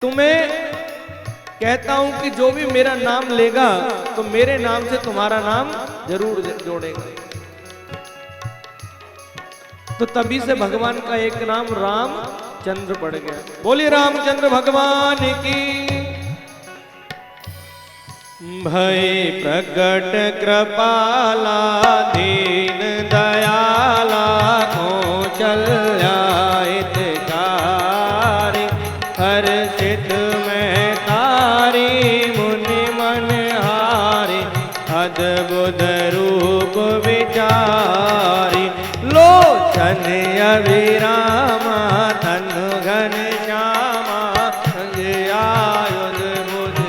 तुम्हें कहता हूं कि जो भी मेरा नाम लेगा तो मेरे नाम से तुम्हारा नाम जरूर जोड़ेगा। तो तभी से भगवान का एक नाम रामचंद्र पड़ गया। बोलिए रामचंद्र भगवान की। भय प्रकट कृपाला दीन दयाला कौशल्या हितकारी हर्षित में तारी मुनि मन हारी अद्भुत रूप विचारी लोचन अभिरामा तनु घन श्यामा आयुध बुध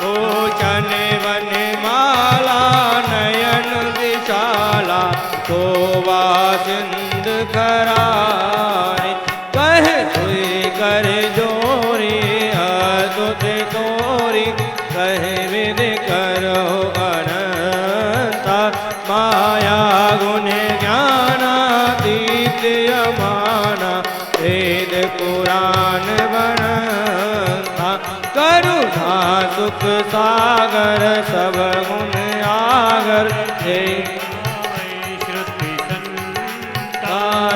लोचन वन माला नयन विशाला शोभा सिंध करारी कह तुई कर जोरी अद्भुत तोरी कह विद करो अनंता माया गुण ज्ञानातीत अमाना वेद पुराण बनता करुणा सुख सागर सब गुण आगर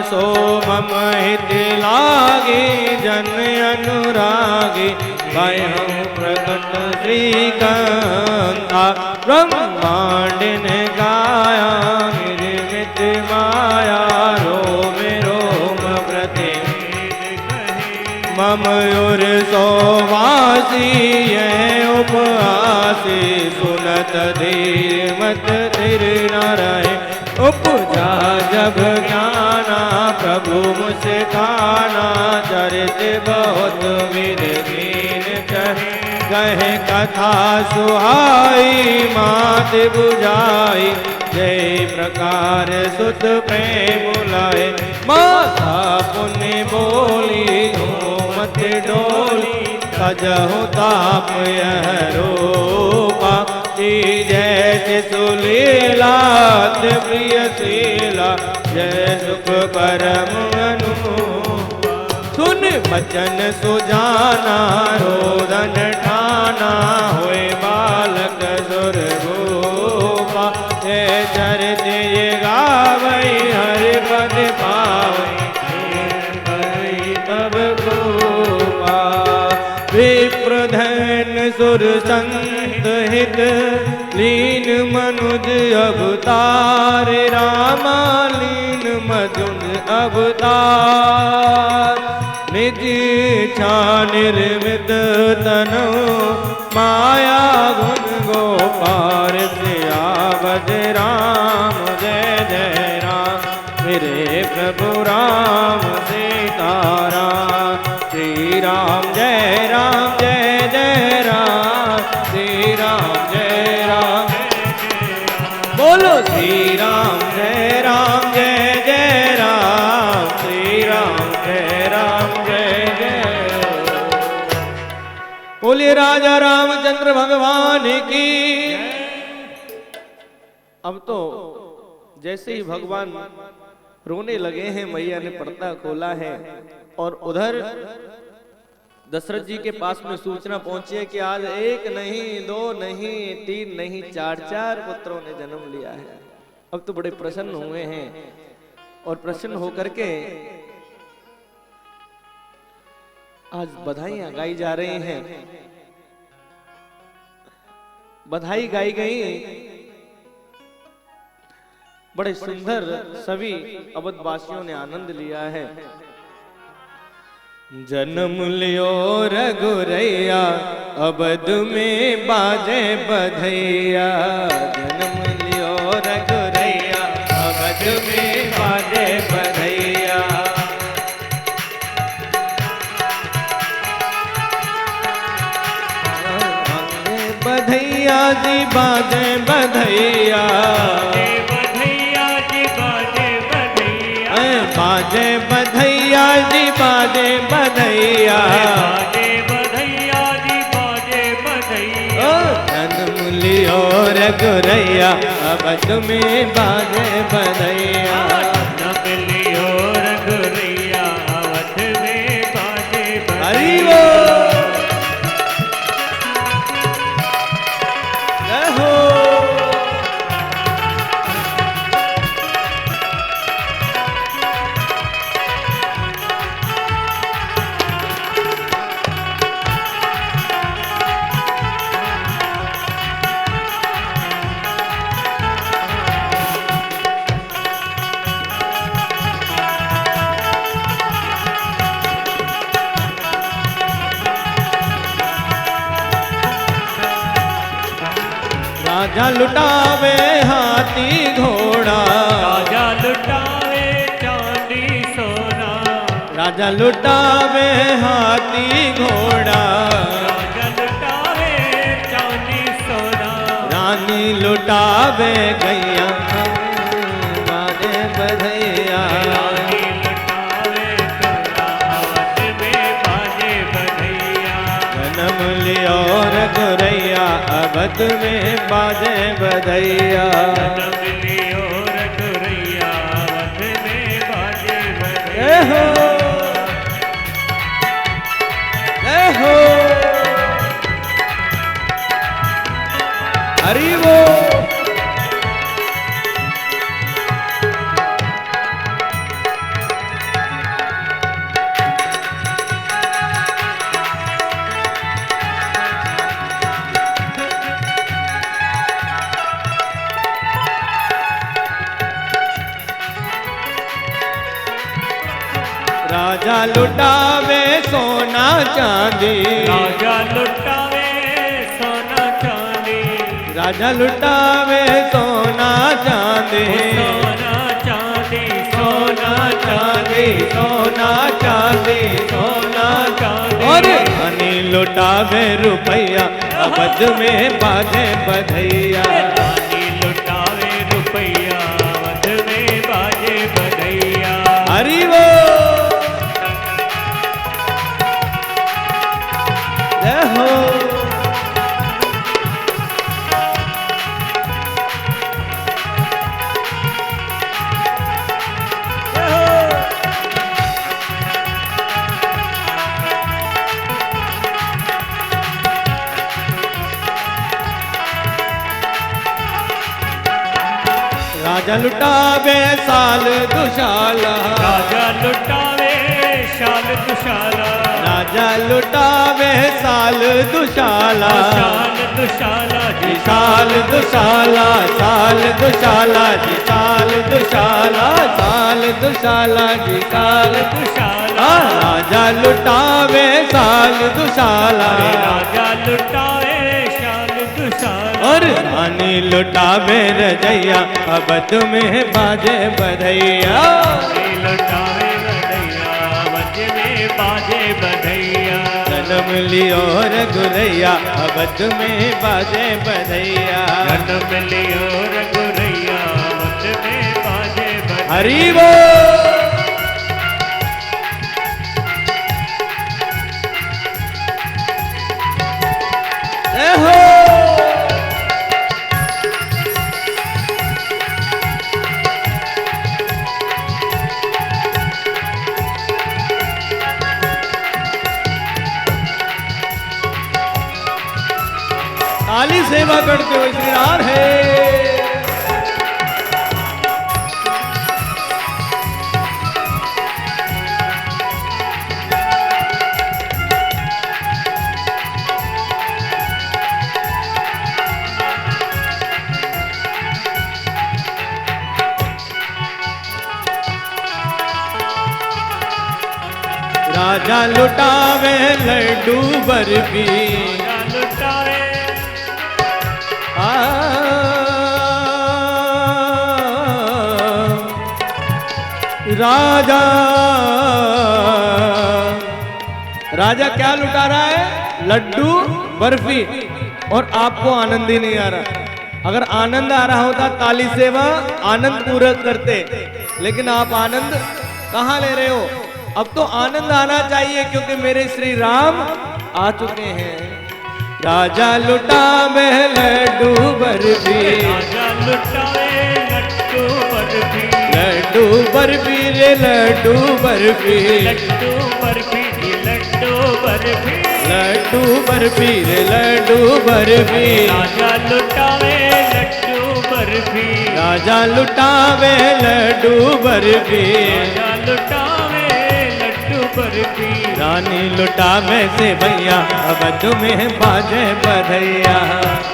सो मम हित लागे जन अनुरागे भयं प्रकट श्रीकांता ब्रह्मांड ने गाया निर्मित माया रोम रोम प्रति मम उर सोवासी ये उपहासी सुनत धीर मत धीर नारायण उपजा जब ज्ञाना प्रभु मुझसे खाना चरित बहुत विद दीन कहे कथा सुहाई मात बुझाई जय प्रकार सुत प्रेम बुलाए माता पुण्य बोली मत डोली सजहु ताप यह रूपा जैसे सुलीला प्रिय शीला जय सुख परम अनुभूपा सुन बचन सुजाना रोदन ठाना होए बालक सुर भूपा जय चरित ये गावई हरि पद पावई तब गोपा विप्रधन सुर संत हित लीन मनुज अवतार रामा लीन मधुन अवतार निज इच्छा निर्मित तनो माया गुण गोपार सियावत राम जय जय राम मेरे प्रभु राम सीताराम श्री राम जय जय राम श्री राम जय राम बोलो श्री राम जय राम श्री राम जय जय बोलिए राजा रामचंद्र भगवान की। अब तो जैसे ही भगवान रोने लगे हैं मैया ने पर्दा खोला है और उधर दशरथ जी के पास में सूचना पहुंची है कि आज एक नहीं दो नहीं तीन नहीं चार पुत्रों ने जन्म लिया है। अब तो बड़े प्रसन्न हुए हैं और प्रसन्न होकर के आज बधाइयां गाई जा रही हैं। बधाई गाई गई बड़े सुंदर सभी अवधवासियों ने आनंद लिया है। जन्म लियो रघुरैया अवध में बाजे बधैया जन्म लियो रघुरैया अवध में बाजे बधैया बधैया जी बाजे बधैया बाजे बधैया जी बाजे बधैया जी बाजे बधैया जन्म लियो रघुरैया अवध में बाजे बधैया जन्म लियो रघुरैया अवध में बाजे हरि बोल। जय हो। राजा लुटावे हाथी घोड़ा, राजा लुटावे चांदी सोना, राजा लुटावे हाथी घोड़ा, राजा लुटावे चांदी सोना, रानी लुटावे गैया बाजे बधैया, रानी लुटावे गैया अवध में बाजे बधैया, जन्म लियो रघुरैया अवध में बाजे बधैया। जन्म लियो रघुरैया अवध में बाजे जय बधैया। हो, जय हो, हरि बोल। राजा लुटावे सोना चांदी, राजा लुटावे सोना चांदी, राजा लुटावे सोना चांदी, सोना चांदी सोना चांदी, सोना चांदी, सोना चांदी, और रानी लुटावे रुपया अवध में बाजे बधैया, रानी लुटावे रुपया अवध में बाजे बधैया। हरि बोल। जय हो। राजा लुटावे साल दुशाला, राजा लुटावे शाल दुशाला, राजा लुटावे साल दुशाला, शाल दुशाला जी साल दुशाला, साल दुशाला जी, साल दुशाला, साल दुशाला जी, साल दुशाला, राजा लुटावे साल दुशाला, राजा लुटावे शाल दुशाला, और रानी लुटावे रजैया अवध में बाजे बधैया, रानी लुटावे बधैया अवध में बाजे बधैया, जन्म लियो रघुरैया अवध में बाजे बधैया। जन्म लियो रघुरैया अवध में बाजे बधैया। हरि बोल। जय हो। ताली सेवा करते हुए श्री राम है। राजा लुटावे लड्डू बर्फी, राजा लुटावे राजा राजा क्या लुटा रहा है? लड्डू बर्फी। और आपको आनंद ही नहीं आ रहा। अगर आनंद आ रहा होता ताली सेवा आनंद पूरक करते, लेकिन आप आनंद कहाँ ले रहे हो? अब तो आनंद आना चाहिए क्योंकि मेरे श्री राम आ चुके हैं। राजा लुटावे लड्डू बर्फी, राजा लुटावे लड्डू बर्फी, लड्डू बर्फी रे लड्डू बर्फी, लड्डू बर्फी लड्डू बर्फी लड्डू बर्फी रे लड्डू बर्फी। राजा लुटावे लड्डू बर्फी राजा लुटावे लड्डू बर्फी। राजा लुटावे लड्डू बर्फी रानी लुटावे से भैया अवध में बाजे बधैया।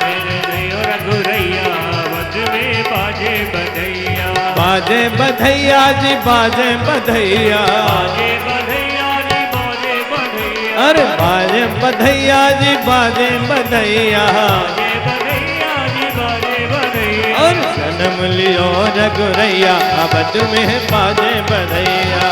मेरे नयो रघुरैया अवध में बाजे बधैया। बाजे बधैया जी बाजे बधैया। बाजे बधैया जी बाजे बधैया। अरे बाजे बधैया जी बाजे बधैया। बाजे बधैया जी बाजे बधैया। और जन्म लियो रघुरैया अवध में बाजे बधैया।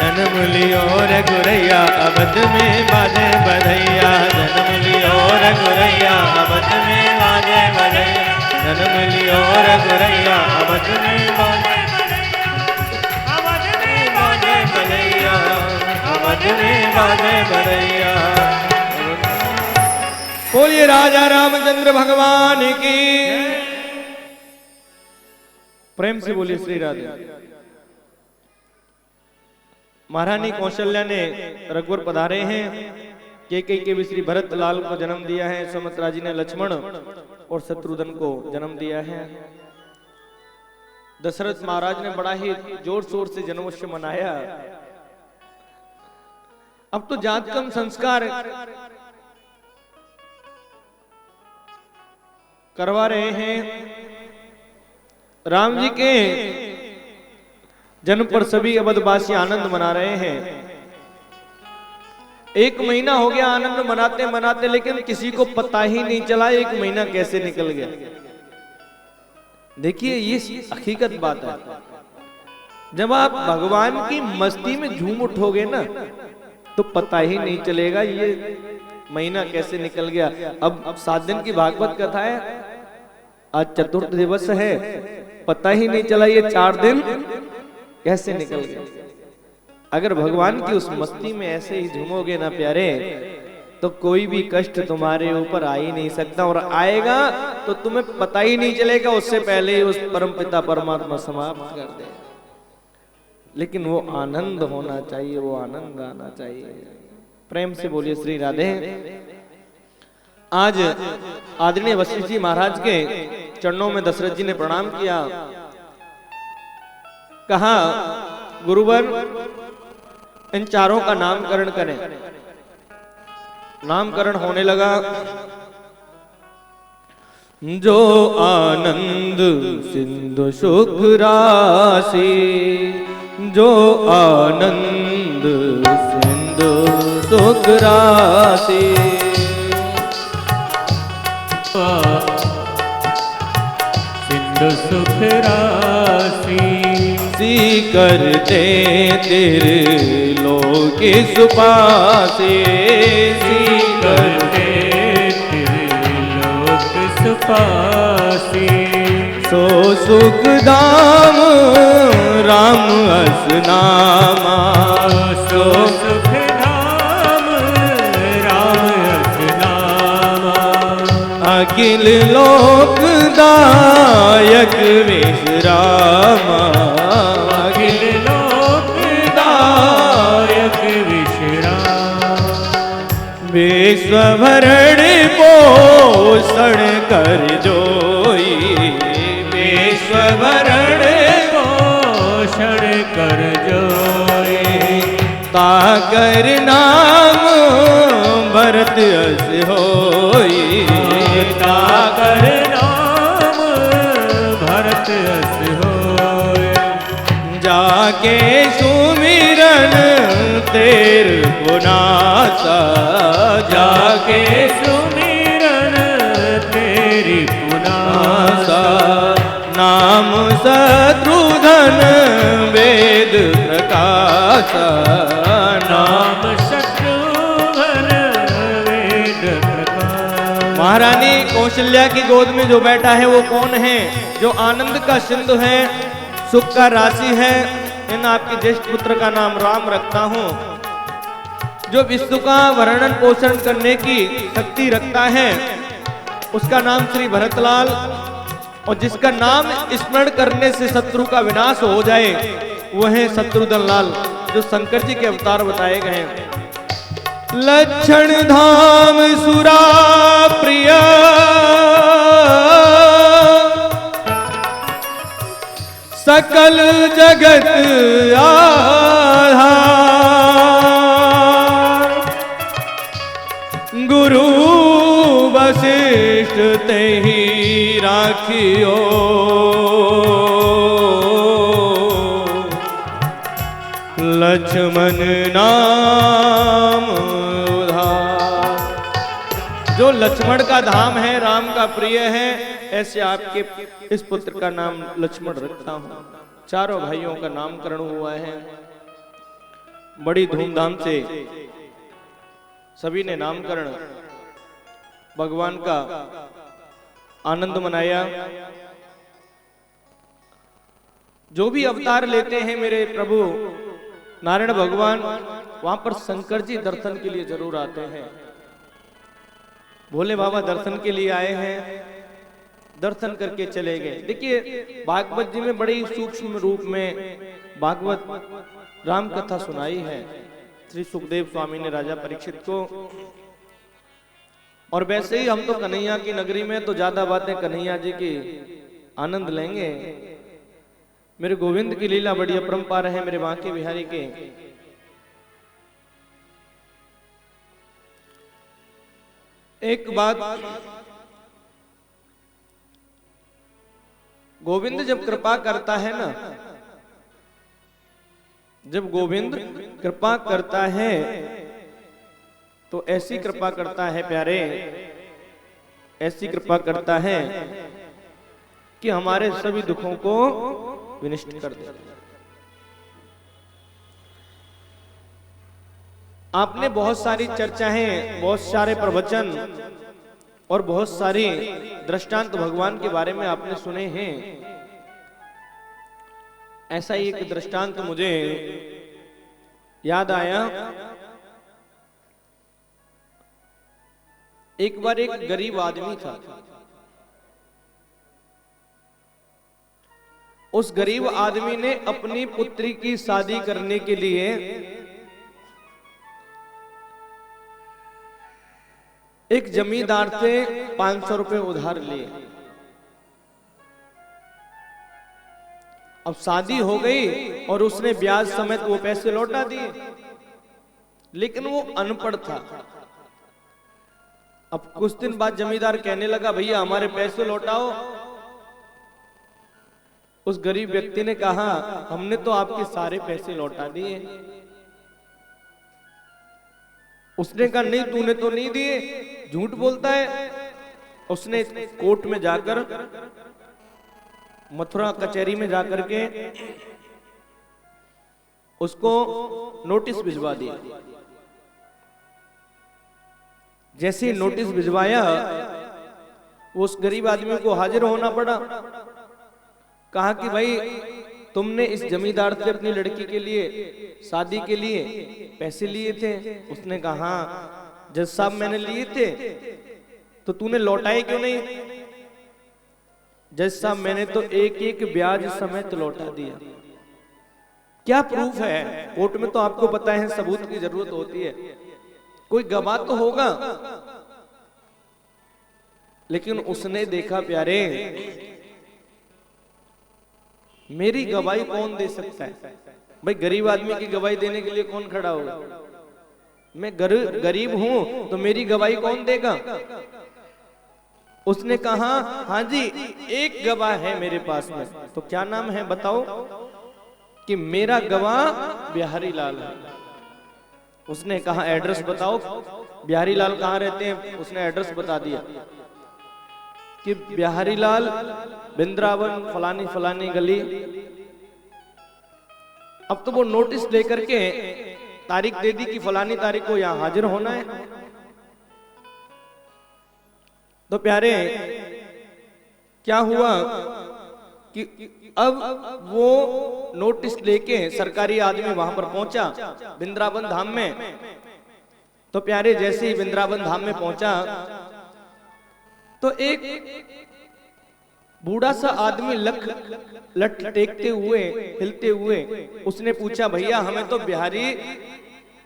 जन्म लियो रघुरैया अवध में बाजे बधैया। जन्म लियो रघुरैया अवध में बाजे बधैया। जन्म लियो रघुरैया अवध में बाजे बधैया। अवध में बाजे बधैया। बोलिए राजा रामचंद्र भगवान की। प्रेम से बोलिए श्री राधे। महारानी कौशल्या ने रघुवर पधारे हैं। केकई के भी श्री भरत लाल को जन्म दिया है। सुमित्रा जी ने लक्ष्मण और शत्रुघ्न को जन्म दिया है। दशरथ महाराज ने बड़ा ही जोर शोर से जन्मोत्सव मनाया। अब तो जातकर्म संस्कार करवा रहे हैं। राम जी के जन्म पर सभी अवधवासी आनंद मना रहे हैं। 1 महीना हो गया आनंद मनाते मनाते, लेकिन किसी को पता ही नहीं चला 1 महीना कैसे निकल गया। देखिए ये हकीकत बात है। जब आप भगवान की मस्ती में झूम उठोगे ना तो पता ही नहीं चलेगा ये महीना कैसे निकल गया। अब 7 दिन की भागवत कथा है, आज चतुर्थ दिवस है, पता ही नहीं चला ये 4 दिन कैसे निकल गए। अगर भगवान की उस मस्ती में ऐसे ही झूमोगे ना प्यारे, तो कोई भी कष्ट तुम्हारे ऊपर आ ही नहीं सकता, और आएगा तो तुम्हें पता ही नहीं चलेगा, उससे पहले ही उस परमपिता परमात्मा समाप्त कर दे। लेकिन वो आनंद होना चाहिए, वो आनंद आना चाहिए। प्रेम से बोलिए श्री राधे। आज आदरणीय वशिष्ठ जी महाराज के चरणों में दशरथ जी ने प्रणाम किया। कहा गुरुवर इन चारों का नामकरण करें। नामकरण होने लगा। जो आनंद सिंधु सुख राशि, जो आनंद सिंधु सुख राशि, सिंधु सुख राशि, सी करते तेरे लोक सुपासे, सी करते तेरे लोक सुपासी। सो सुख धाम राम अस नामा, सो सुख धाम राम अस नामा। अखिल लोक दायक विश्रामा, अखिल लोक दायक विश्राम। विश्वभरण पोषण कर जोई, विश्वभरण पोषण कर जोई। ताकर नाम भरत अस होई, ताकर नाम भरत अस होय। जाके सुमिरन तेर पुनासा, जाके सुमिरन तेरी पुनासा। नाम शत्रुघ्न वेद प्रकाश, नाम शत्रुघ्न वेद प्रकाश। महारानी कौशल्या की गोद में जो बैठा है वो कौन है? जो आनंद का सिंधु है, सुख का राशि है। इन आपके ज्येष्ठ पुत्र का नाम राम रखता हूँ। जो विश्व का वर्णन पोषण करने की शक्ति रखता है उसका नाम श्री भरतलाल, और जिसका नाम स्मरण करने से शत्रु का विनाश हो जाए वो हैं शत्रुघ्न लाल, जो शंकर जी के अवतार बताए गए हैं। लक्षण धाम सुरा प्रिय, सकल जगत आधार, गुरु वशिष्ठ तेहि राखियो, लक्ष्मण नाम उधार। जो लक्ष्मण का धाम है, राम का प्रिय है, ऐसे आपके इस पुत्र का नाम लक्ष्मण रखता हूं। चारों भाइयों का नामकरण हुआ है, बड़ी धूमधाम से सभी ने नामकरण भगवान का आनंद मनाया। जो भी अवतार लेते हैं मेरे प्रभु नारायण भगवान, वहां पर शंकर जी दर्शन के लिए जरूर आते हैं। भोले बाबा दर्शन के लिए आए हैं, दर्शन करके चले गए। देखिए भागवत जी में बड़ी सूक्ष्म रूप में भागवत राम कथा सुनाई है श्री सुखदेव स्वामी ने राजा परीक्षित को। और वैसे ही हम तो कन्हैया की नगरी में तो ज्यादा बातें कन्हैया जी की आनंद लेंगे। मेरे गोविंद की लीला बड़ी अपरंपार है, मेरे बांके बिहारी के। एक बात, गोविंद जब कृपा करता है ना, जब गोविंद कृपा करता है तो ऐसी कृपा करता है प्यारे, ऐसी कृपा करता है कि हमारे सभी दुखों को विनष्ट कर देता है। आपने बहुत सारी चर्चाएं, बहुत सारे प्रवचन और बहुत सारे दृष्टांत भगवान के बारे में आपने सुने हैं। ऐसा ही एक दृष्टांत मुझे याद आया। एक बार एक गरीब आदमी था, उस गरीब आदमी ने अपनी पुत्री की शादी करने के लिए एक जमींदार से 500 रुपए उधार लिए। अब शादी हो गई और उसने ब्याज समेत वो पैसे लौटा दिए, लेकिन वो अनपढ़ था। अब कुछ दिन बाद जमींदार कहने लगा, भैया हमारे पैसे लौटाओ। उस गरीब व्यक्ति ने कहा, हमने तो आपके सारे पैसे लौटा दिए। उसने कहा, नहीं तूने तो नहीं दिए, झूठ बोलता है। उसने कोर्ट में जाकर, मथुरा कचहरी में जाकर के उसको नोटिस भिजवा दिया। जैसे ही नोटिस भिजवाया, वो उस गरीब आदमी को हाजिर होना पड़ा। कहा कि भाई तुमने इस जमींदार से अपनी लड़की के लिए, शादी के लिए पैसे लिए थे। उसने कहा, हाँ जज साहब मैंने लिए थे, तो तूने लौटाए क्यों नहीं? जज साहब मैंने तो एक एक ब्याज समेत लौटा दिया। क्या प्रूफ है? कोर्ट में तो आपको पता है सबूत की जरूरत होती है, कोई गवाह तो होगा। लेकिन उसने देखा, प्यारे मेरी गवाही कौन दे सकता है? भाई गरीब आदमी की गवाही देने के लिए कौन खड़ा होगा? मैं गरीब हूं तो मेरी गवाही कौन देगा? उसने कहा, हाँ जी एक गवाह है मेरे पास में। तो क्या नाम है बताओ? कि मेरा गवाह बिहारी लाल है। उसने कहा, एड्रेस बताओ, बिहारी लाल कहाँ रहते हैं? उसने एड्रेस बता दिया कि बिहारी लाल वृंदावन फलानी फलानी गली। अब तो वो नोटिस लेकर के तारीख दे दी कि फलानी तारीख को यहां हाजिर होना है। तो प्यारे क्या हुआ कि अब वो नोटिस लेके सरकारी आदमी वहां पर पहुंचा वृंदावन धाम में। तो प्यारे जैसे ही वृंदावन धाम में पहुंचा तो एक बूढ़ा सा आदमी लठ टेकते हुए हिलते हुए उसने पूछा, भैया हमें तो बिहारी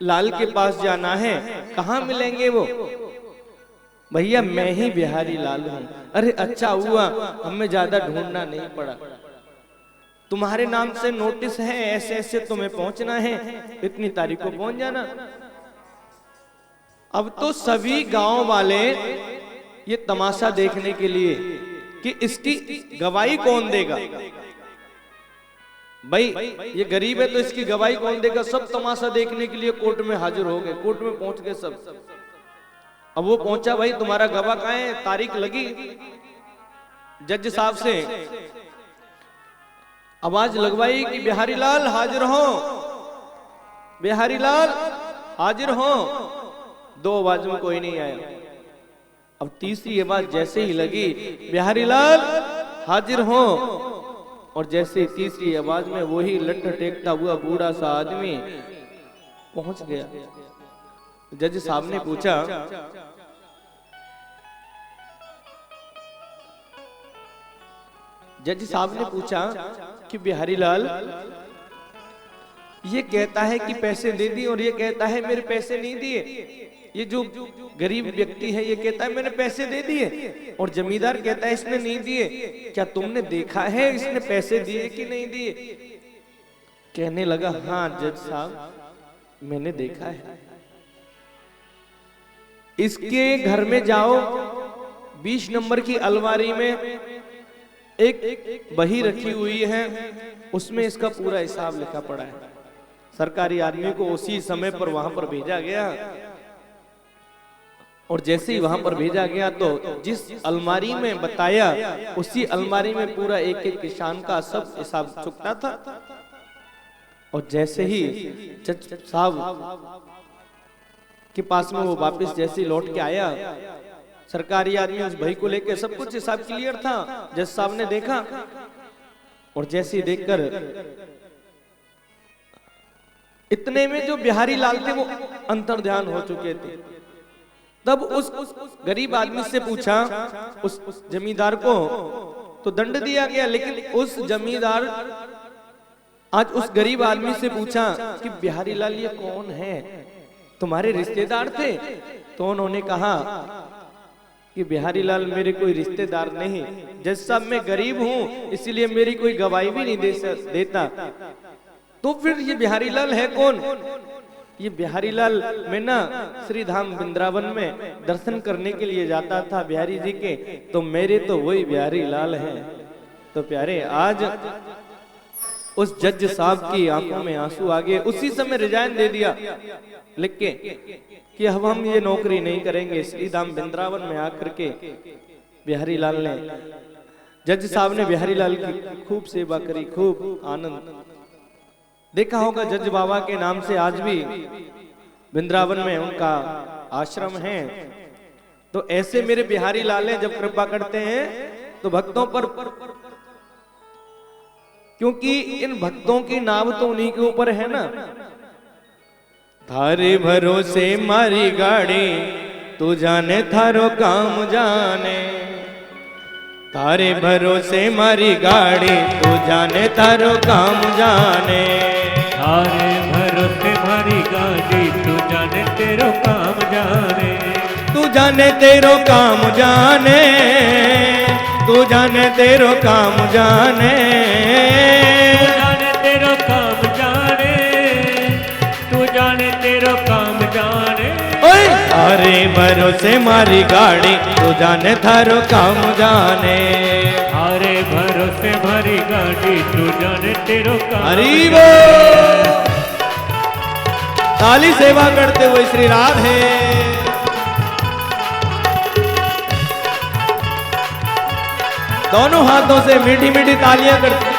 लाल के पास जाना है, कहाँ मिलेंगे वो? भैया मैं ही बिहारी लाल हूँ। अरे अच्छा हुआ, हमें ज्यादा ढूंढना नहीं पड़ा। तुम्हारे नाम से नोटिस है, ऐसे ऐसे तुम्हें पहुंचना है, इतनी तारीख को पहुंच जाना। अब तो सभी गांव वाले ये तमाशा देखने के लिए कि इसकी गवाही कौन देगा। भाई ये गरीब है तो इसकी गवाही कौन देगा, सब तमाशा देखने के लिए कोर्ट में हाजिर हो गए। कोर्ट में पहुंच गए सब। अब वो पहुंचा, भाई तुम्हारा गवाह कहाँ है? तारीख लगी। जज साहब से आवाज लगवाई कि बिहारी लाल हाजिर हो, बिहारी लाल हाजिर हो। 2 आवाज में कोई नहीं आया। अब तीसरी आवाज जैसे ही लगी, बिहारी लाल हाजिर हो, और जैसे तीसरी आवाज में वही लठ टेकता हुआ बूढ़ा सा आदमी पहुंच गया। जज साहब ने पूछा, जज साहब ने पूछा कि बिहारी लाल ये कहता है कि पैसे दे दिए और ये कहता है मेरे पैसे नहीं दिए। ये जो गरीब व्यक्ति है ये कहता है मैंने पैसे दे दिए, और जमींदार कहता है इसने नहीं दिए। क्या तुमने देखा है इसने पैसे दिए कि नहीं दिए? कहने लगा, हाँ जज साहब मैंने देखा है। इसके घर में जाओ, 20 नंबर की अलमारी में एक बही रखी हुई है, उसमें इसका पूरा हिसाब लिखा पड़ा है। सरकारी आदमी को उसी समय पर वहां पर भेजा गया, और जैसे ही वहां पर भेजा गया तो जिस अलमारी में बताया उसी अलमारी में पूरा एक एक किसान का सब हिसाब चुकता था। और जैसे ही जज साहब के पास में वो वापस जैसे ही लौट के आया, सरकारी आदमी उस भाई को लेकर, सब कुछ हिसाब क्लियर था। जज साहब ने देखा, और जैसे ही देखकर इतने में जो बिहारी लाल थे वो अंतर्ध्यान हो चुके थे। तब उस गरीब आदमी से पूछा, उस जमींदार को तो दंड दिया गया, लेकिन उस जमींदार आज उस गरीब आदमी से पूछा कि बिहारी लाल ये कौन है, तुम्हारे रिश्तेदार थे? तो उन्होंने कहा कि बिहारी लाल मेरे कोई रिश्तेदार नहीं, जज साहब मैं गरीब हूं इसलिए मेरी कोई गवाही भी नहीं देता। तो फिर ये बिहारी लाल है कौन? ये बिहारी लाल मैं ना श्री धाम वृंदावन में दर्शन करने के लिए जाता था बिहारी जी के, तो मेरे तो वही बिहारी लाल हैं। तो प्यारे आज उस जज साहब की आंखों में आंसू आ गए। उसी समय रिजाइन दे दिया लिख के कि अब हम ये नौकरी नहीं करेंगे। श्री धाम वृंदावन में आकर के बिहारी लाल ने, जज साहब ने बिहारी लाल की खूब सेवा करी, खूब आनंद। देखा होगा जज बाबा के नाम से आज भी वृंदावन में उनका आश्रम है। तो ऐसे मेरे बिहारी लाल ने जब कृपा करते हैं तो भक्तों पर, क्योंकि इन भक्तों की नाव तो उन्हीं के ऊपर है ना। थारे भरोसे मारी गाड़ी, तू जाने थारो काम जाने। थारे भरोसे मारी गाड़ी, तू जाने थारो काम जाने। थारे भरोसे मारी गाड़ी, तू जाने तेरो काम जाने। तू जाने तेरो काम जाने, तू जाने तेरो काम जाने। तू जाने तेरो काम जाने, तू जाने तेरो काम जाने। ओए थारे भरोसे मारी गाड़ी, तू जाने थारो काम जाने। थारे भरोसे मारी गाड़ी, तू जाने तेरो काम। हरि वो ताली सेवा करते हुए श्री राधे। दोनों हाथों से मीठी मीठी तालियां करते।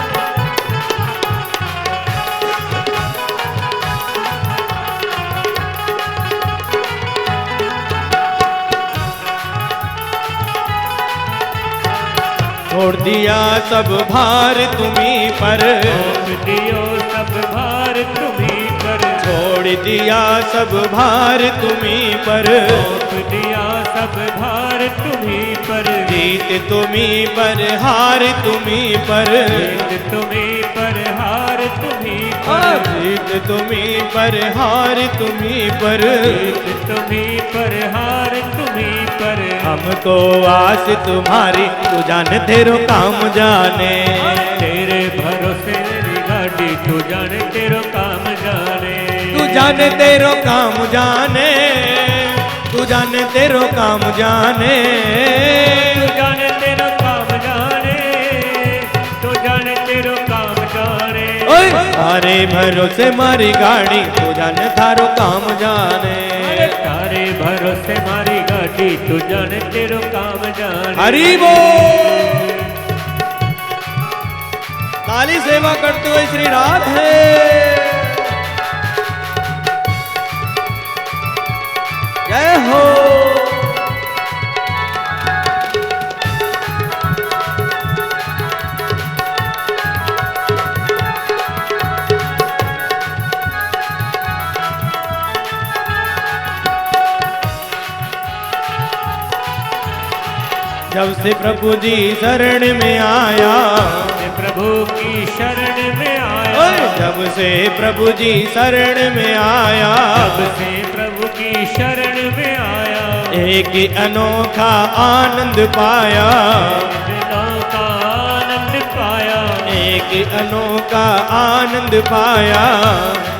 छोड़ दिया सब भार तुम्हीं पर, छोड़ दियो सब भार तुम्हीं पर। छोड़ दिया सब भार तुम्हीं पर, सौंप दिया सब भार तुम्हीं पर, जीत तुम्हीं पर हार तुम्हीं पर, जीत तुम्हीं पर हार तुम्हीं पर, जीत तुम्हीं पर हार तुम्हीं पर, जीत तुम्हीं पर हार तुम्हीं पर। हमको आस तुम्हारी तू जाने तेरो काम जाने, तेरे भरोसे मेरी गाड़ी तू जाने तेरो काम जाने, तू जाने तेरो काम जाने, तू जाने तेरो काम जाने, तू जाने तेरो काम जाने, तू जाने तेरो काम जाने। ओए तारे भरोसे मारी गाड़ी तू जाने थारो काम जाने, तारे भरोसे मारी गाड़ी तू जाने तेरो काम जाने। हरि बोल। ताली सेवा करते हुए श्री राधे। जय हो। जब से प्रभु जी शरण में आया, प्रभु की शरण में आया, ओए जब से प्रभु जी शरण में आया, जब से प्रभु की शरण में आया, एक अनोखा आनंद पाया, अनोखा आनंद पाया, एक अनोखा आनंद पाया,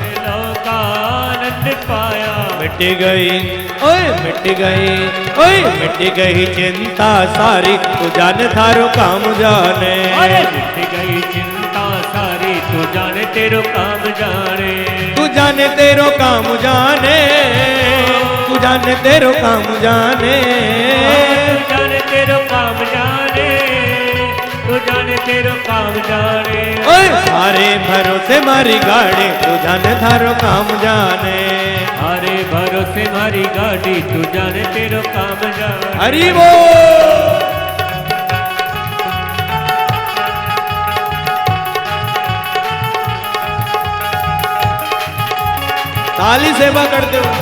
अनोखा आनंद पाया। मिट गई ओए मिट गई, ओए मिट गई चिंता सारी तू जाने थारो काम जाने, अरे मिट गई चिंता सारी तू जाने तेरो काम जाने, तू जाने तेरो काम जाने, तू जाने तेरो काम जाने, तू जाने तेरो काम जाने, तू जाने तेरो काम जाने। ओए सारे भरोसे मारी गाड़ी तू जाने थारो काम जाने, अरे भरोसे मारी गाड़ी तू जाने तेरो काम जाने। हरि बोल। ताली सेवा करते हो।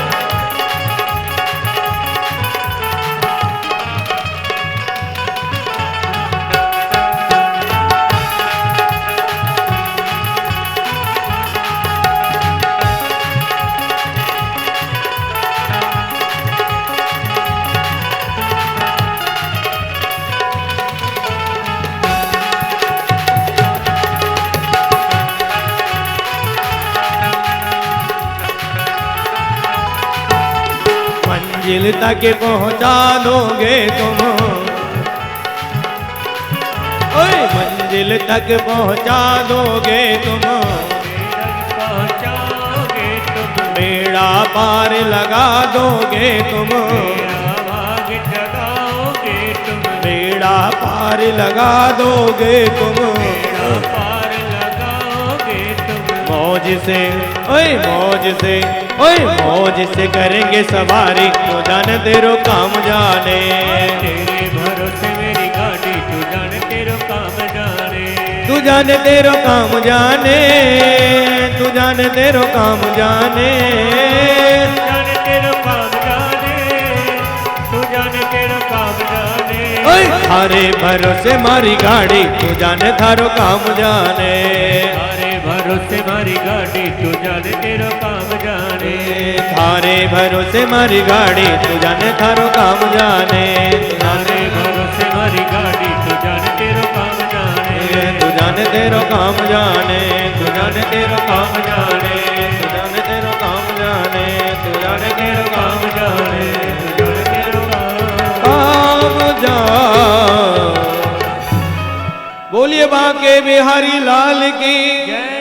मंजिल तक पहुंचा दोगे तुम, ओए मंजिल तक पहुंचा दोगे तुम, पहुंचाओगे तुम, बेड़ा पार लगा दोगे तुम, मेरा भाग जगाओगे तुम, बेड़ा पार लगा दोगे तुम, मेरा पार लगाओगे तुम। मौज से ओए मौज से, ओए मौज से करेंगे सवारी तू जाने तेरो काम जाने, तेरे भरोसे मेरी गाड़ी तू जाने तेरो काम जाने, तू जाने तेरो काम जाने, तू जाने तेरो काम जाने, जाने तेरो काम जाने, तू जाने तेरो काम जाने। ओए थारे भरोसे मारी गाड़ी तू जाने थारो काम जाने, थारे भरोसे मारी गाड़ी तू जाने तेरो काम जाने, थारे भरोसे मारी गाड़ी तू जाने थारो काम जाने, थारे भरोसे मारी गाड़ी तू जाने तेरो काम जाने, तू जाने तेरो काम जाने, तू जाने तेरो काम जाने, तू जाने तेरो काम जाने, तू जाने तेरो काम जाने, तू जाने तेरो काम काम जाने। बोलिए बांके बिहारी लाल की जय।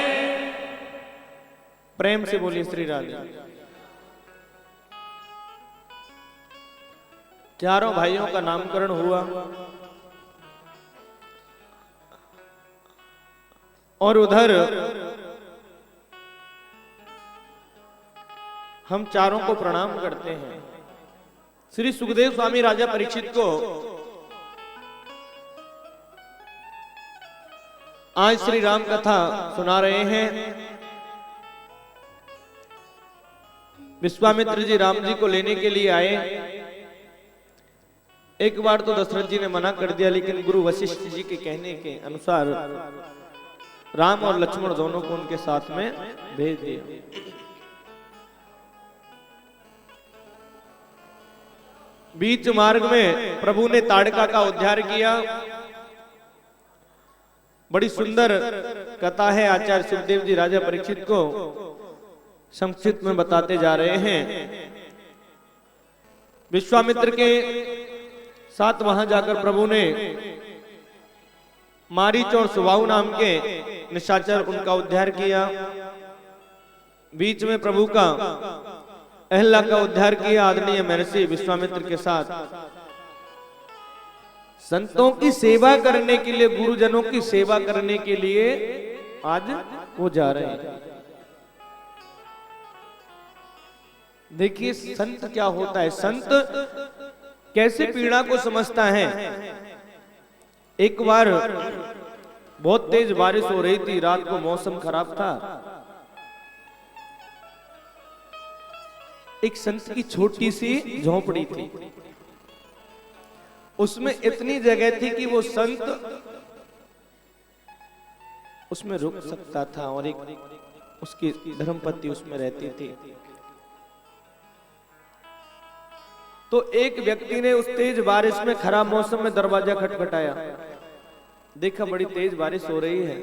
प्रेम से बोलिए श्री राधे। चारों भाइयों का नामकरण हुआ और उधर हम चारों को प्रणाम करते हैं। श्री सुखदेव स्वामी राजा परीक्षित को आज श्री राम कथा सुना रहे हैं। विश्वामित्र जी राम जी को लेने के लिए आए। एक बार तो दशरथ जी ने मना कर दिया, लेकिन गुरु वशिष्ठ जी के कहने के अनुसार राम और लक्ष्मण दोनों को उनके साथ में भेज दिया। बीच मार्ग में प्रभु ने ताड़का का उद्धार किया। बड़ी सुंदर कथा है, आचार्य सुखदेव जी राजा परीक्षित को संक्षिप्त में बताते जा रहे हैं। विश्वामित्र के साथ वहां जाकर प्रभु ने मारीच और सुबाहु नाम के निशाचर उनका उद्धार किया। बीच में प्रभु का अहल्ला का उद्धार किया आदरणीय महर्षि विश्वामित्र के साथ। संतों की सेवा करने के लिए, गुरुजनों की सेवा करने के लिए आज वो जा रहे हैं। देखिए संत क्या होता है, संत कैसे पीड़ा को समझता है। एक बार बहुत तेज बारिश हो रही थी, रात को मौसम खराब था। एक संत की छोटी सी झोंपड़ी थी, उसमें इतनी जगह थी कि वो संत उसमें रुक सकता था और एक उसकी धर्मपत्नी उसमें रहती थी। तो एक व्यक्ति ने उस तेज बारिश में, खराब मौसम में दरवाजा खटखटाया। देखा बड़ी तेज बारिश हो रही है,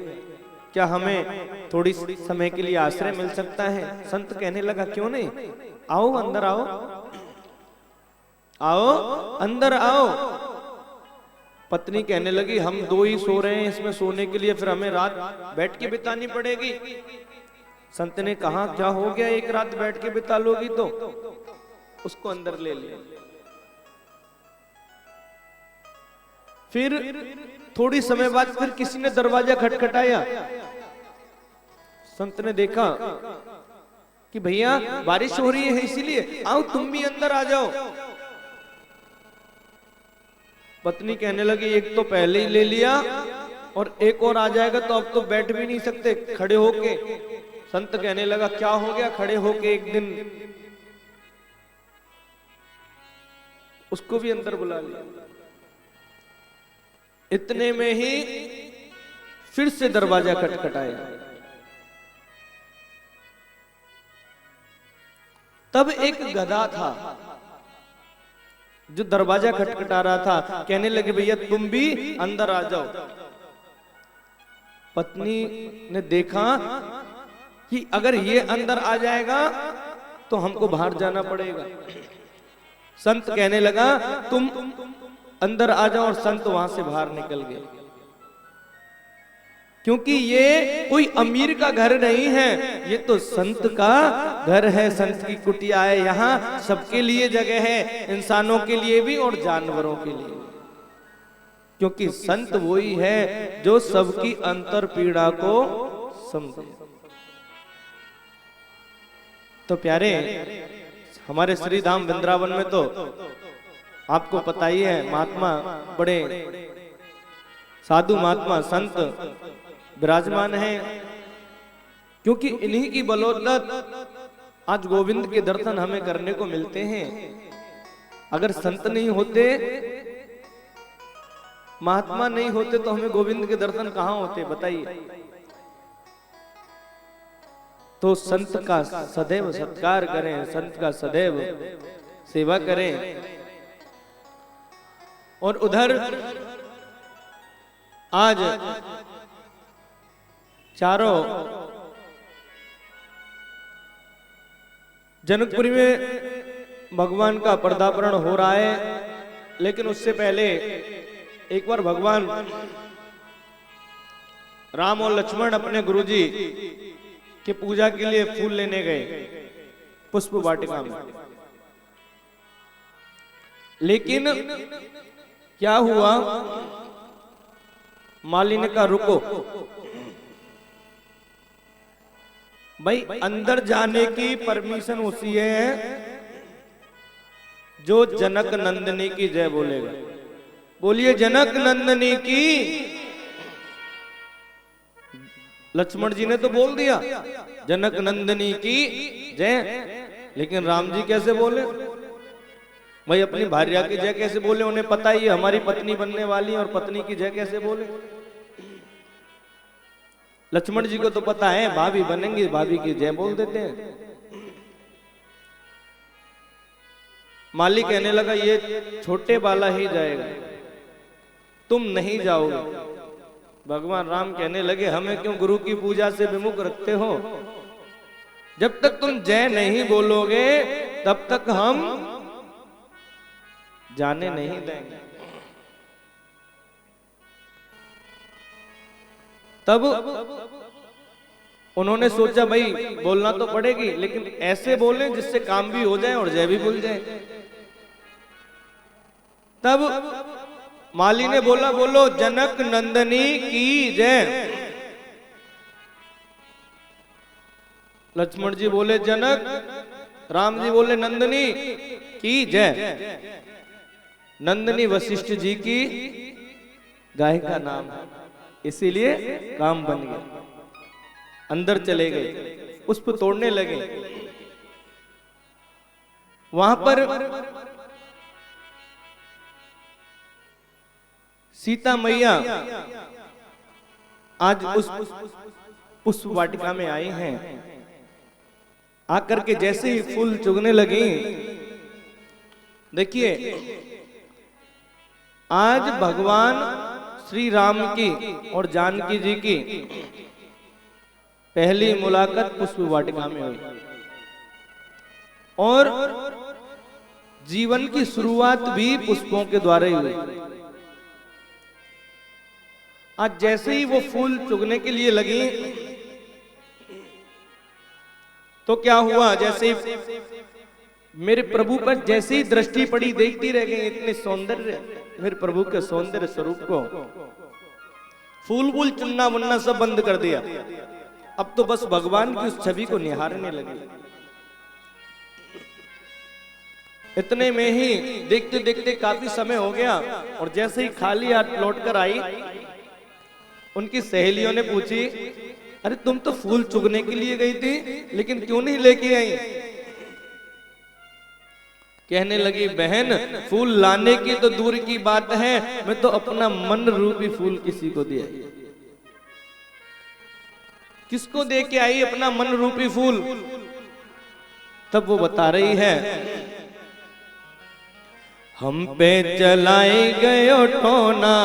क्या हमें थोड़ी समय के लिए आश्रय मिल सकता है। संत कहने लगा क्यों नहीं, आओ अंदर आओ, आओ अंदर आओ। पत्नी कहने लगी हम दो ही सो रहे हैं इसमें सोने के लिए, फिर हमें रात बैठ के बितानी पड़ेगी। संत ने कहा क्या हो गया, एक रात बैठ के बिता लोगी तो। उसको अंदर ले लिया। फिर थोड़ी समय बाद फिर किसी ने दरवाजा खटखटाया। संत ने देखा कि भैया बारिश हो रही है इसीलिए, आओ तुम भी अंदर आ जाओ। पत्नी कहने लगी एक तो पहले ही ले लिया और एक और आ जाएगा तो अब तो बैठ भी नहीं सकते खड़े होके। संत कहने लगा क्या हो गया, खड़े होके एक दिन उसको भी अंदर बुला लिया। इतने में ही फिर से दरवाजा खटखटाया। तब एक गधा था जो दरवाजा खटखटा रहा था। कहने लगे भैया तुम भी अंदर आ जाओ। पत्नी ने देखा कि अगर ये अंदर आ जाएगा तो हमको बाहर जाना पड़ेगा। संत कहने लगा तुम अंदर आ जाओ, और संत वहां से बाहर निकल गए। क्योंकि ये कोई अमीर का घर नहीं है, ये तो संत का घर है, संत की कुटिया है। यहाँ सबके लिए जगह है, इंसानों के लिए भी और जानवरों के लिए। क्योंकि संत वही है जो सबकी अंतर पीड़ा को समझे। तो प्यारे, हमारे श्री धाम वृंदावन में तो आपको पता ही है, महात्मा बड़े साधु महात्मा संत विराजमान हैं। क्योंकि इन्हीं की बलौलत आज गोविंद के दर्शन हमें करने को मिलते हैं। अगर संत नहीं होते, महात्मा नहीं होते तो हमें गोविंद के दर्शन कहां होते बताइए। तो संत का सदैव सत्कार करें, संत का सदैव सेवा करें। और उधर आज चारों जनकपुरी में भगवान का पर्दापरण हो रहा है। लेकिन उससे पहले एक बार भगवान राम और लक्ष्मण अपने गुरुजी के पूजा के लिए फूल लेने गए पुष्प वाटिका में। लेकिन क्या हुआ, माली ने कहा रुको भाई, अंदर जाने की परमिशन उसी है जो जनक नंदनी की जय बोलेगा। बोलिए जनक नंदनी की। लक्ष्मण जी ने तो बोल दिया जनक नंदनी की जय। लेकिन राम जी कैसे बोले भाई, अपनी भार्या की जय कैसे बोले? उन्हें पता ही हमारी पत्नी बनने वाली और पत्नी की जय कैसे बोले? लक्ष्मण जी को तो पता है भाभी बनेंगी, भाभी की जय बोल देते हैं। माली कहने लगा ये छोटे वाला ही जाएगा, तुम नहीं जाओगे। भगवान राम कहने लगे हमें क्यों गुरु की पूजा से विमुख रखते हो? जब तक तुम जय नहीं बोलोगे तब तक हम जाने नहीं देंगे। तब उन्होंने सोचा भाई बोलना तो पड़ेगी, लेकिन ऐसे बोले जिससे काम भी हो जाए और जय भी भूल जाए। तब माली ने बोला बोलो जनक नंदनी की जय। लक्ष्मण जी बोले जनक, राम जी बोले नंदनी की जय। नंदनी वशिष्ठ जी की गाय का नाम है, इसीलिए काम बन गया। अंदर चले गए, पुष्प तोड़ने लगे। वहां पर सीता मैया आज उस पुष्प वाटिका में आई हैं। आकर के जैसे ही फूल चुगने लगी, देखिए आज भगवान श्री राम की और जानकी जी की पहली मुलाकात पुष्प वाटिका में हुई और जीवन की शुरुआत भी पुष्पों के द्वारा ही हुई। आज जैसे ही वो फूल चुगने के लिए लगी तो क्या हुआ, जैसे ही मेरे प्रभु पर जैसे ही दृष्टि पड़ी देखती रह गई इतने सौंदर्य, मेरे प्रभु के सौंदर्य स्वरूप को। फूल वूल चुनना मुन्ना सब बंद कर दिया, अब तो बस भगवान की उस छवि को निहारने लगे। इतने में ही देखते देखते काफी समय हो गया और जैसे ही खाली हाथ लौट कर आई, उनकी सहेलियों ने पूछी अरे तुम तो फूल चुगने के लिए गई थी लेकिन क्यों नहीं लेके आई? कहने लगी बहन फूल लाने की तो दूर की बात है, मैं तो अपना मन रूपी फूल किसी को दे आई। किसको दे के आई अपना मन रूपी फूल? तब वो बता रही है हम पे चलाई गयो टोना,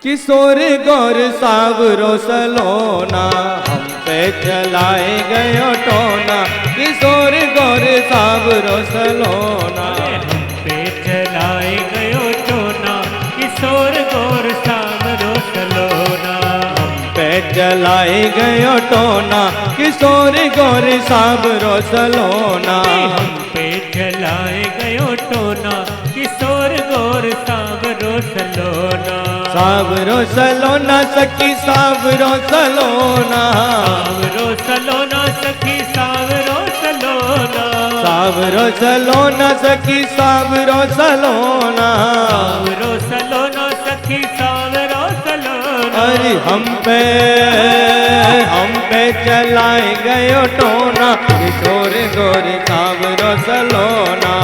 किशोर गौर सावरो सलोना। हम पे चलाए गयो टोना, किशोर गौर सावरो सलोना। हम पे चलाए गयो टोना, किशोर गौर सावरो सलोना। हम पे चलाए गयो टोना, किशोर गौर सावरो सलोना। हम पे चलाए गयो टोना, किशोर गौर सावरो सलोना। सावरो सलोना सखी सावरो सलोना, सावरो सलोना सखी सावरो सलोना। सावरो सलोना सखी सावरो सलोना। सावरो सलोना सखी सावरो सलोना। अरे हम पे चलाए गयो टोना, किशोर गौर सावरो सलोना।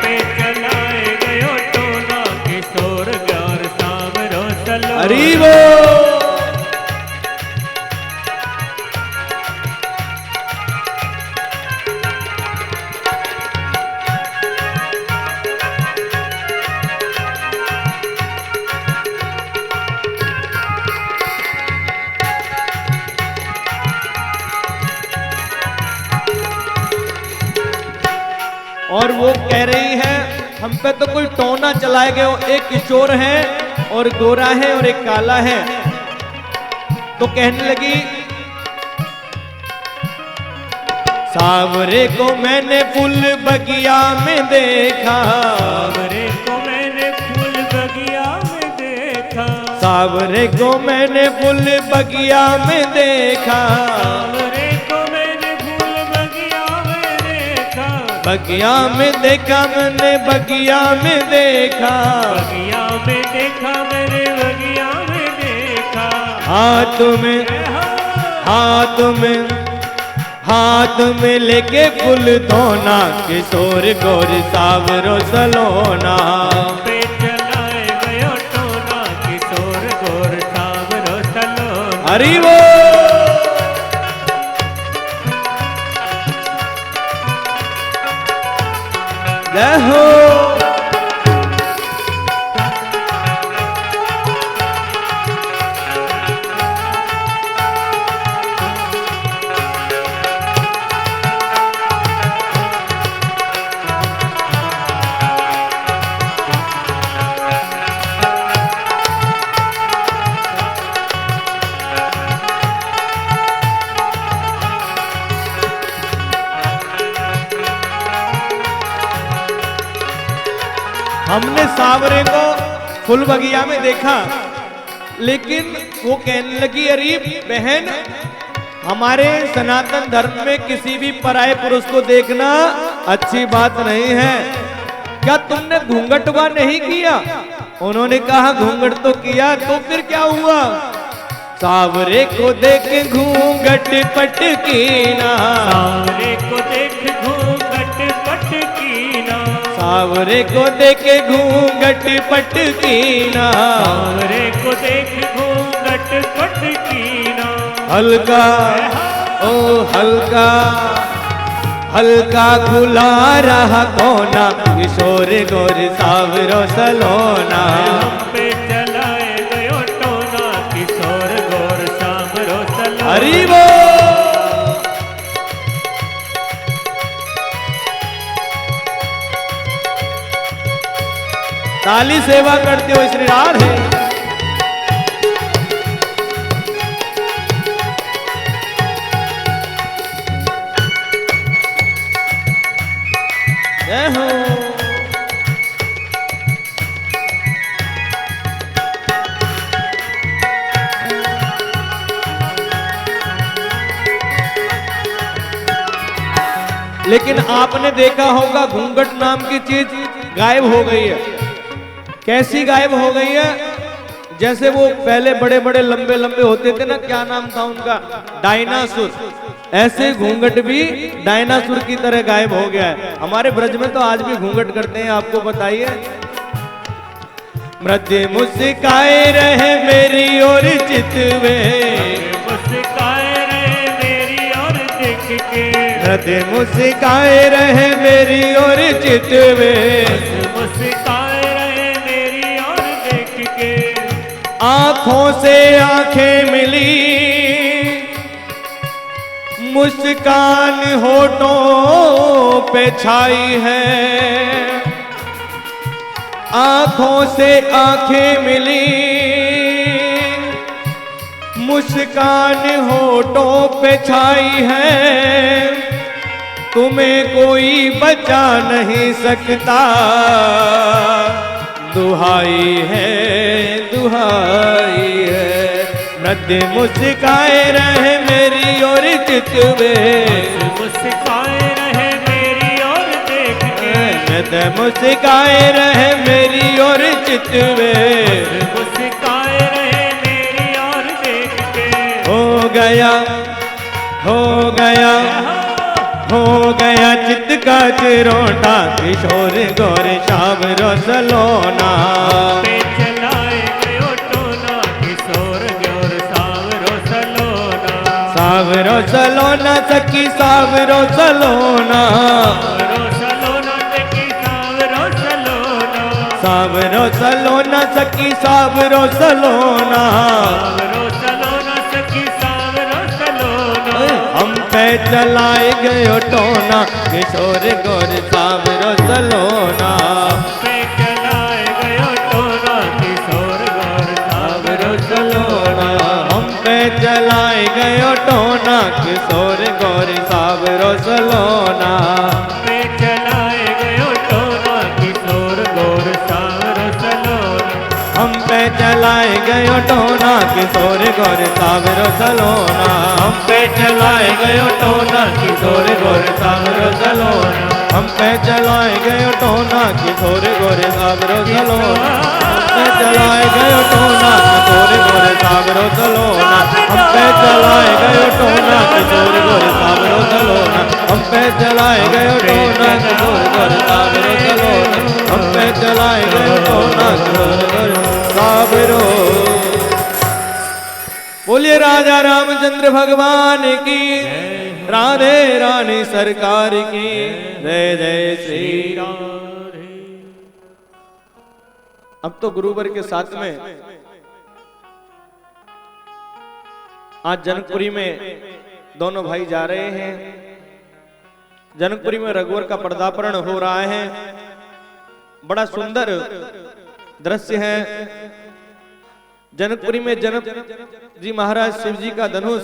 पे चलाए गयो टोना, किशोर गौर सावरो सलोना। हरि वो और वो कह रही है हम पे तो कोई टोना चलाए गए हो, एक किशोर है और गोरा है और एक काला है। तो कहने लगी सावरे को मैंने फूल बगिया में देखा, सावरे को मैंने फूल बगिया में देखा। सावरे को मैंने फूल बगिया में देखा। सावरे को मैंने फूल बगिया में देखा। बगिया में देखा मैंने बगिया में देखा। बगिया में देखा मैंने बगिया में देखा। हाथ में हाथ में लेके फूल धोना, किशोर गोर सावरो सलोना। पे चलाए गयो टोना, किशोर गोर सावरो सलोना। हरि वो जय हो। हमने सावरे को फुल बगिया में देखा, लेकिन वो कहने लगी, अरे बहन, हमारे सनातन धर्म में किसी भी पराये पुरुष को देखना अच्छी बात नहीं है। क्या तुमने घूंघटवा नहीं किया? उन्होंने कहा घूंघट तो किया, तो फिर क्या हुआ? सावरे को देख घूंघट पटकीना, सावरे को देख घूंघट पटकीना, सावरे को देख घूंघट पटकीना, सावरे को देख घूंघट पटकीना। हल्का ओ हल्का, हल्का खुला रहा कोना, किशोर गोर सावरो सलोना। पे चलाए गयो टोना, किशोर गोर सावरो सलोना। हरि वो ताली सेवा करते हो श्री राधे। जय हो। लेकिन आपने देखा होगा घूंघट नाम की चीज गायब हो गई है। कैसी गायब हो गई है? जैसे वो पहले बड़े बड़े लंबे लंबे होते थे ना, क्या नाम था उनका, डायनासुर, ऐसे घूंघट भी डायनासुर की तरह गायब हो गया है। हमारे ब्रज में तो आज भी घूंघट करते हैं, आपको बताइए। मृत्य मुस्काए रहे मेरी ओर चितवे, मुस्काए रहे मेरी ओर देख के, मृत्य मुस्काए रहे मेरी ओर चितवे, मुस्काए रहे मेरी ओर देख के। आंखों से आंखें मिली, मुस्कान होठों पे छाई है, आंखों से आंखें मिली, मुस्कान होठों पे छाई है, तुम्हें कोई बचा नहीं सकता, दुहाई है दुहाई है। मृत्य मुस्काए रहे मेरी ओर चितवे, मुस्काए रहे मेरी ओर देख के, मृत्य मुस्काए रहे मेरी ओर चितवे, मुस्काए रहे मेरी ओर देख के। हो गया हो गया हो गया चित्त का चिरोटा, किशोर गोर सावरो सलोना। पे चलाए गयो टोना, किशोर गोर सावरो सलोना। सावरो सलोना सखी सावरो सलोना, सावरो सलोना सखी सावरो सलोना, सावरो सलोना सखी सावरो सलोना। सावरो सलोना सखी सावरो सलोना। हम पे चलाए गयो टोना, किशोर गोर सावरो सलोना। पे चलाए गयो टोना, किशोर गोर सावरो सलोना। हम पे चलाए गयो टोना, किशोर गोर सावरो सलोना। पे चलाए गयो टोना, किशोर गोर सावरो सलोना। हम पे चलाए गयो टोना, किशोर गोर सावरो सलोना। हम पे चलाए गयो टोना, किशोर गोर सावरो सलोना। हम पे चलाए गयो टोना, किशोर गोर सावरो सलोना। हम पे चलाए गयो टोना, किशोर गोर सावरो सलोना। हम पे चलाए गयो टोना, किशोर गोर सावरो सलोना। चलाए गयो तो नाच गोर गोर काबरो चलो हम पे चलाए गयो तो नाच गोर गोर काबरो। बोलिए राजा रामचंद्र भगवान की, राधे रानी सरकार की, जय जय श्री राम। अब तो गुरुवर के साथ में आज जनकपुरी में दोनों भाई जा रहे हैं। जनकपुरी में रघुवर का पर्दापरण हो रहा है। बड़ा सुंदर दृश्य है। जनकपुरी में जनक जी महाराज शिव जी का धनुष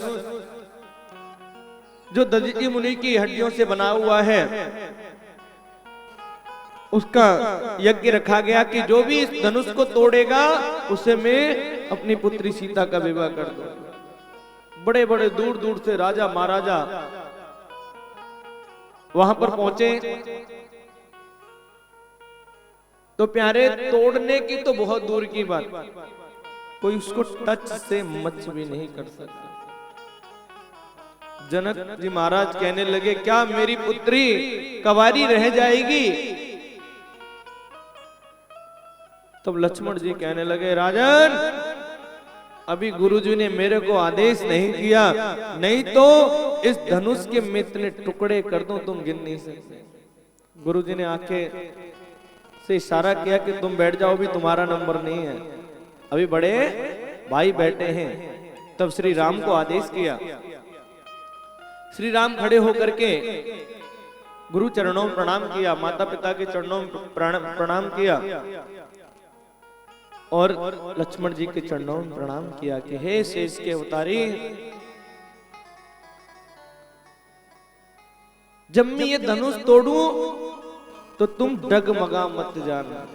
जो दधीचि मुनि की हड्डियों से बना हुआ है, उसका यज्ञ रखा गया कि जो भी इस धनुष को तोड़ेगा उसे मैं अपनी पुत्री सीता का विवाह कर दूं। बड़े बड़े दूर दूर से राजा महाराजा वहां पर पहुंचे। तो प्यारे, तोड़ने की तो बहुत दूर की बात, कोई उसको टच से मच भी नहीं कर सकता। जनक जी महाराज कहने लगे, क्या मेरी पुत्री कवारी रह जाएगी? तब लक्ष्मण जी कहने लगे, राजन अभी गुरुजी ने मेरे को आदेश नहीं किया, नहीं तो इस धनुष के मैं इतने टुकड़े कर दूं तुम गिन नहीं सकते। गुरुजी ने आंखें से इशारा किया कि तुम बैठ जाओ, भी तुम्हारा नंबर नहीं है, अभी बड़े भाई बैठे हैं। तब श्री राम को आदेश किया। श्री राम खड़े होकर के गुरु चरणों में प्रणाम किया, माता पिता के चरणों में प्रणाम किया और लक्ष्मण जी के चरणों में प्रणाम किया कि हे शेष के अवतारी, जब मैं ये धनुष तोड़ूं तो तुम डगमगा मत जाना।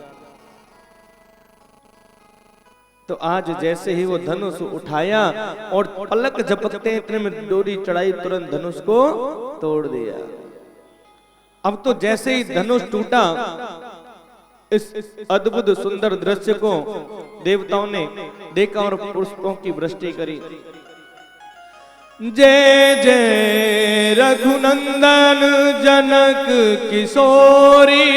तो आज जैसे ही वो धनुष उठाया और पलक झपकते इतने में डोरी चढ़ाई, तुरंत धनुष को तोड़ दिया। अब तो जैसे ही धनुष टूटा, इस अद्भुत सुंदर दृश्य को देवताओं ने देखा और पुष्पों की वृष्टि करी। जय जय रघुनंदन जनक किशोरी,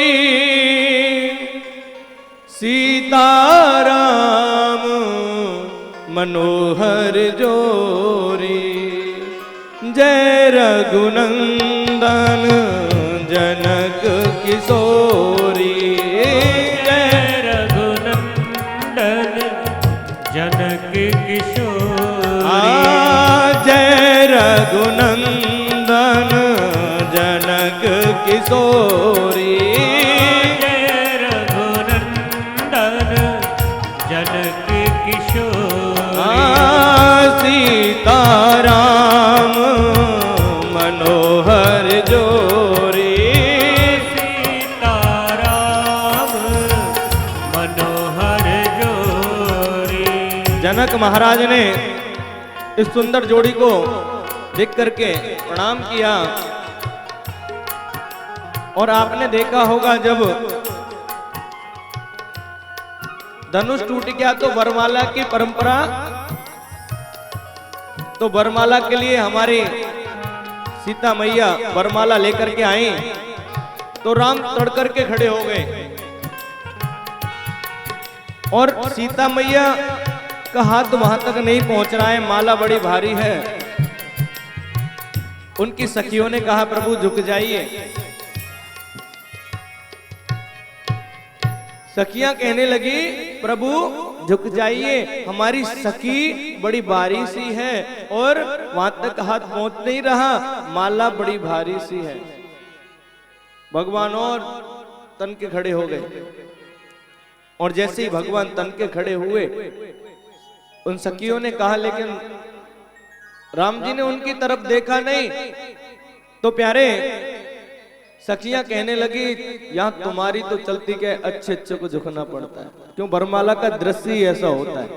सीताराम मनोहर जोरी। जय रघुनंदन जनक किशोरी, जय रघुनंदन जनक किशोरी। जय रघुनंदन जनक किशोरी, जय रघुनंदन जनक किशोरी। सीताराम मनोहर जोरी, सीताराम मनोहर जोरी। जनक महाराज ने इस सुंदर जोड़ी को देख करके प्रणाम किया। और आपने देखा होगा जब धनुष टूट गया तो वरमाला की परंपरा, तो वरमाला के लिए हमारी सीता मैया वरमाला लेकर के आई, तो राम तड़ करके खड़े हो गए और सीता मैया का हाथ वहां तक नहीं पहुंच रहा है, माला बड़ी भारी है। उनकी सखियों ने कहा, प्रभु झुक जाइए। सखियां कहने लगी, प्रभु झुक जाइए, हमारी सखी बड़ी भारी सी है और वहां तक हाथ पहुंच नहीं रहा, माला बड़ी भारी सी है। भगवान और तन के खड़े हो गए और जैसे ही भगवान तन के खड़े हुए, उन सखियों ने कहा, लेकिन राम जी ने उनकी तरफ देखा नहीं। तो प्यारे, सखियां कहने लगी, यहां तुम्हारी तो चलती के अच्छे अच्छे को झुकना पड़ता है, क्यों वरमाला का दृश्य ही ऐसा होता है।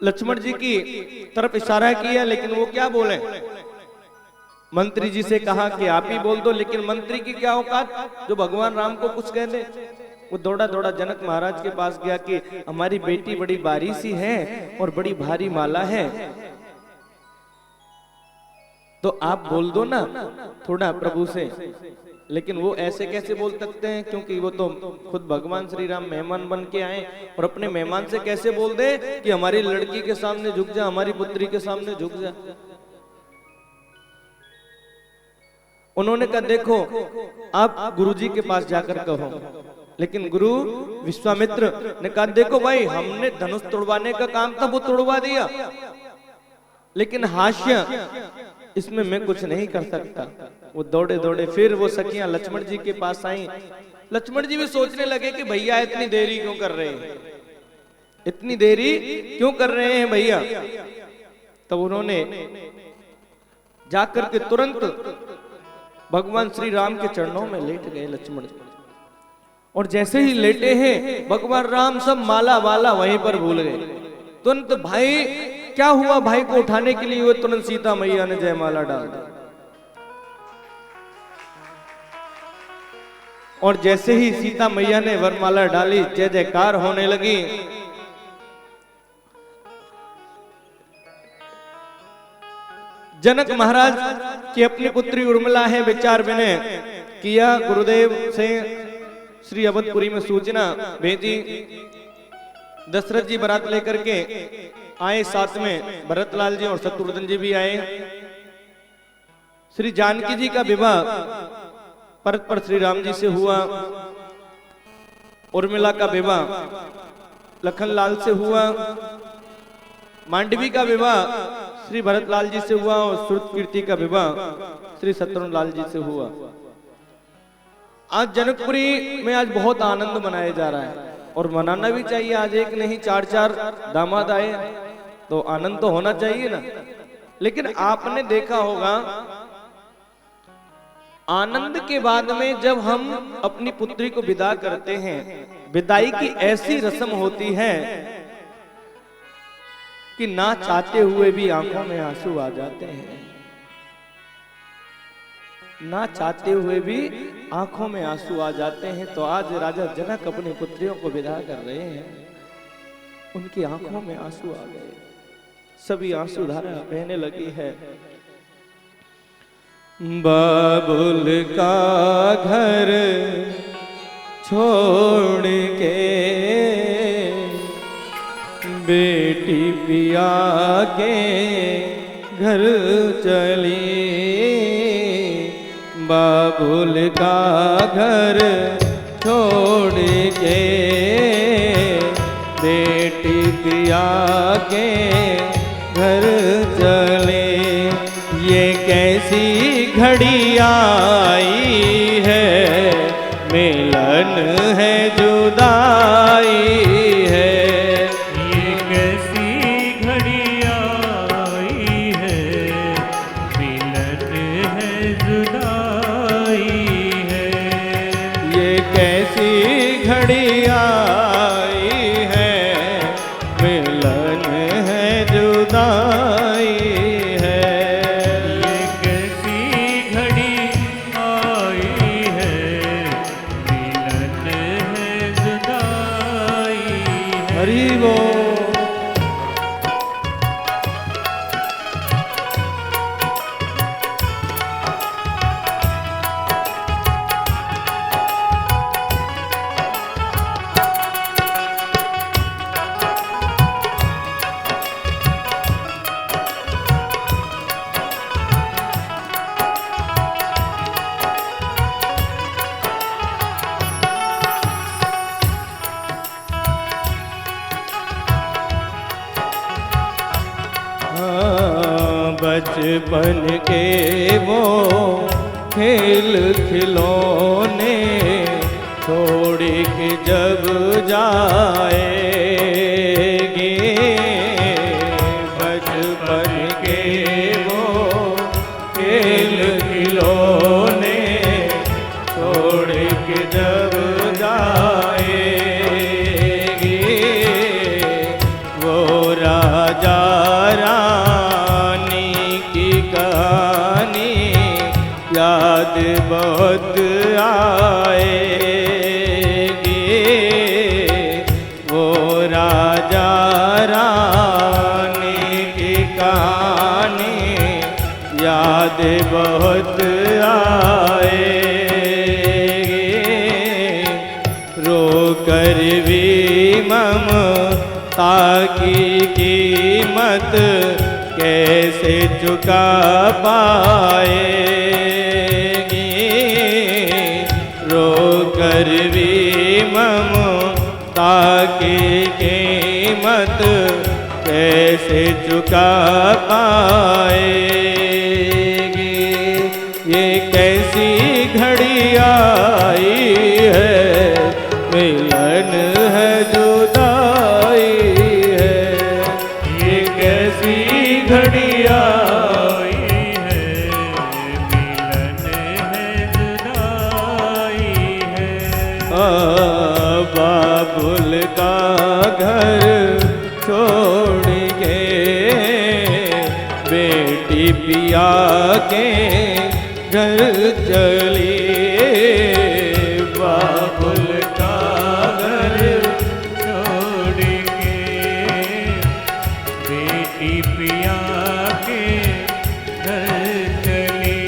लक्ष्मण जी की तरफ इशारा किया, लेकिन वो क्या बोले? मंत्री जी से कहा कि आप ही बोल दो, लेकिन मंत्री की क्या औकात जो भगवान राम को कुछ कह दे। वो दौड़ा दौड़ा जनक महाराज के पास गया कि हमारी बेटी बड़ी बारीसी है और बड़ी भारी माला है, तो आप बोल दो ना थोड़ा प्रभु से। लेकिन वो ऐसे कैसे बोल सकते हैं, क्योंकि वो तो खुद भगवान श्री राम मेहमान बन के आए, और अपने मेहमान से कैसे बोल दे कि हमारी लड़की के सामने झुक जा, हमारी पुत्री के सामने झुक जा। उन्होंने कहा देखो आप गुरुजी के पास जाकर कहो। लेकिन गुरु विश्वामित्र ने कहा देखो भाई, हमने धनुष तोड़वाने का काम था वो तोड़वा दिया, लेकिन हास्य इसमें मैं कुछ नहीं कर सकता। वो दौड़े दौड़े फिर वो सखियां लक्ष्मण जी के पास आई। लक्ष्मण जी भी सोचने लगे कि भैया इतनी देरी क्यों कर रहे हैं, इतनी देरी क्यों कर रहे हैं भैया। तब उन्होंने जाकर के तुरंत भगवान श्री राम के चरणों में लेट गए लक्ष्मण जी। और जैसे ही लेटे हैं भगवान राम सब माला वाला वहीं पर भूल गए। तुरंत भाई क्या हुआ, भाई को उठाने के लिए हुए, तुरंत सीता मैया ने जयमाला डाल दी। और जैसे ही सीता मैया ने वरमाला डाली जय जयकार होने लगी। जनक महाराज की अपनी पुत्री उर्मिला है, विचार विनय किया, गुरुदेव से श्री अवधपुरी में सूचना भेजी। दशरथ जी बारात लेकर के आए, साथ में भरतलाल जी और शत्रुघ्न जी भी आए। श्री जानकी जी का विवाह परत पर श्री राम जी से हुआ। उर्मिला का विवाह लखनलाल से हुआ। मांडवी का विवाह श्री भरतलाल जी से हुआ और श्रुत कीर्ति का विवाह श्री शत्रुघ्न जी से हुआ। आज जनकपुरी में आज बहुत आनंद मनाया जा रहा है, और मनाना भी चाहिए। आज एक नहीं चार चार दामाद आए तो आनंद तो होना चाहिए ना। लेकिन आपने देखा होगा आनंद के बाद में जब हम अपनी पुत्री को विदा करते हैं, विदाई की ऐसी रस्म होती है कि ना चाहते हुए भी आंखों में आंसू आ जाते हैं, ना चाहते हुए भी आंखों में आंसू आ जाते हैं। तो आज राजा जनक अपनी पुत्रियों को विदा कर रहे हैं, उनकी आंखों में आंसू आ गए, सभी आंसू धारा बहने लगी है। बाबुल का घर छोड़ के बेटी पिया के घर चली, बाबुल का घर छोड़ के बेटी पिया के घर चले। ये कैसी घड़ी आई है, मिलन है जुदाई है। ये कैसी घड़ी आई है, मिलन है जुदाई है। ये कैसी घड़ी आई है, मिलन है जुदाई है। ये कैसी घड़ी आई है, मिलन है जुदाई है। हरि बोल। बचपन के वो खेल खिलौने छोड़ के जब जाएगी, बचपन के वो खेल खिलौने छोड़ के जब जाएगी, वो राजा याद बहुत आएगी, वो राजा रानी की कहानी याद बहुत आए, रो कर भी ममता की कीमत कैसे चुका पाएगी, रो कर भी ममता की कीमत कैसे चुका पाएगी। ये कैसी घड़ी आई है, मिलन है जुदाई है, ये कैसी घड़ी आई है, मिलन है जुदाई है। बाबुल का घर छोड़ के बेटी पिया के घर चली, बाबुल का घर छोड़ के बेटी पिया के घर चली।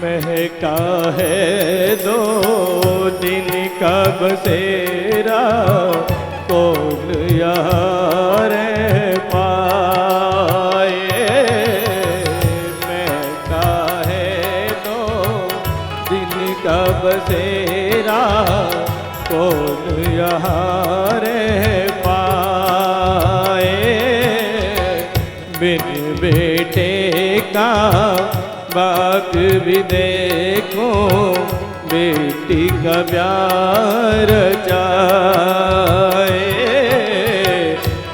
महका है 2 दिन का बसेरा, कौन यहाँ रह पाए। महका है 2 दिन का बसेरा, कौन यहाँ रह पाए। बिन बेटे का बाप भी देखो, बेटी का प्यार जाए।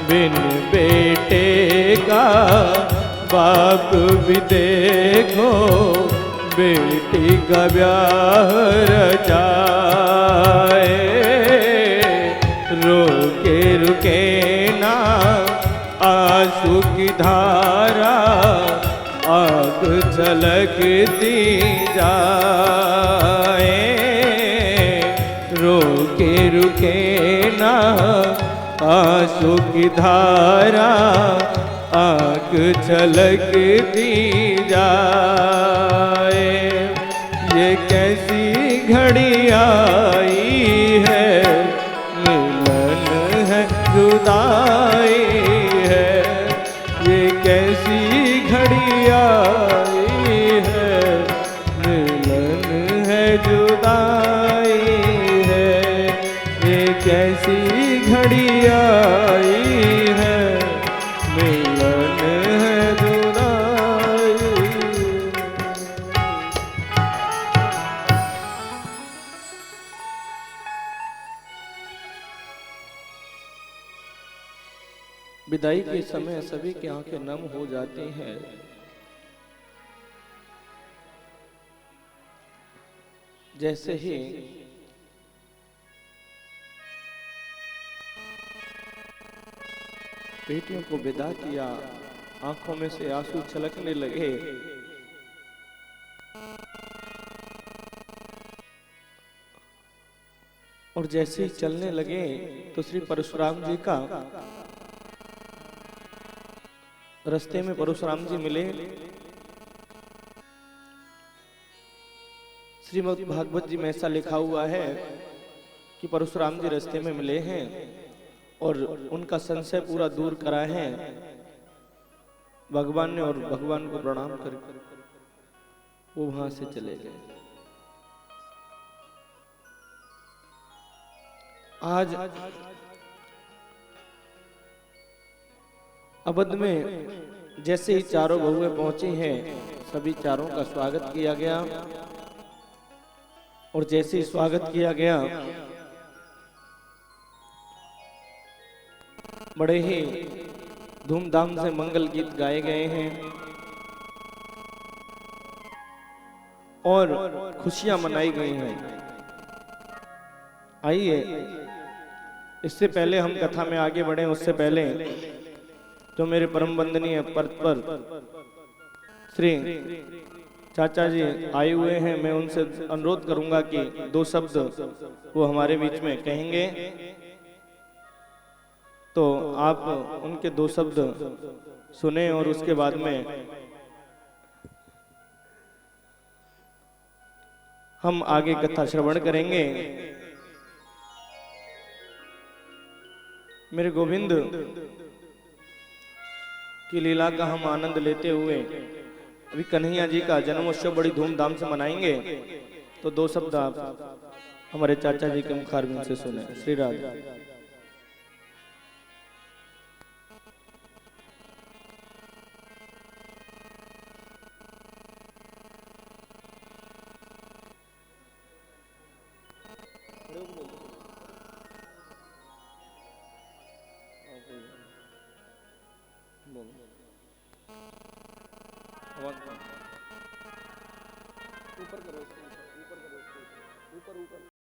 बिन बेटे का बाप भी देखो, बेटी का प्यार जाए। रोके रुके ना आंसू की धारा, आग छलकती जाए। रोके रुके ना आंसू की धारा, आग छलकती जाए। ये कैसी घड़ी आई है, मिलन है जुदाई है। ये कैसी घड़ी आई है, मिलन है जुदाई है। ये कैसी घड़ी आई है, मिलन है जुदाई। विदाई के समय सभी की आंखें नम हो जाती हैं। जैसे ही बेटियों को विदा किया, आंखों में से आंसू छलकने लगे। और जैसे ही चलने लगे तो श्री परशुराम जी का रास्ते में परशुराम जी मिले। श्रीमद् भागवत जी में ऐसा लिखा हुआ है कि परशुराम जी रास्ते में मिले हैं और उनका संशय पूरा दूर करा है भगवान ने, और भगवान को प्रणाम कर वो वहां से चले गए। आज अवध में जैसे ही चारों बहुएं पहुंची हैं, सभी चारों का स्वागत किया गया। और जैसे ही स्वागत किया गया, बड़े ही धूमधाम से मंगल गीत गाए गए हैं और खुशियां मनाई गई हैं। आइए इससे पहले हम कथा में आगे बढ़े उससे पहले जो मेरे परम वंदनीय पद पर श्री चाचा जी आए हुए हैं, मैं उनसे अनुरोध करूंगा कि 2 शब्द वो हमारे बीच में कहेंगे, तो आप उनके 2 शब्द सुने और उसके बाद में हम आगे कथा श्रवण करेंगे। मेरे गोविंद की लीला का हम आनंद लेते हुए अभी कन्हैया जी का जन्मोत्सव बड़ी धूमधाम से मनाएंगे, तो 2 शब्द आप हमारे चाचा जी के मुखारबिंद से सुने। श्री राधे। ऊपर करो, ऊपर करो, ऊपर ऊपर।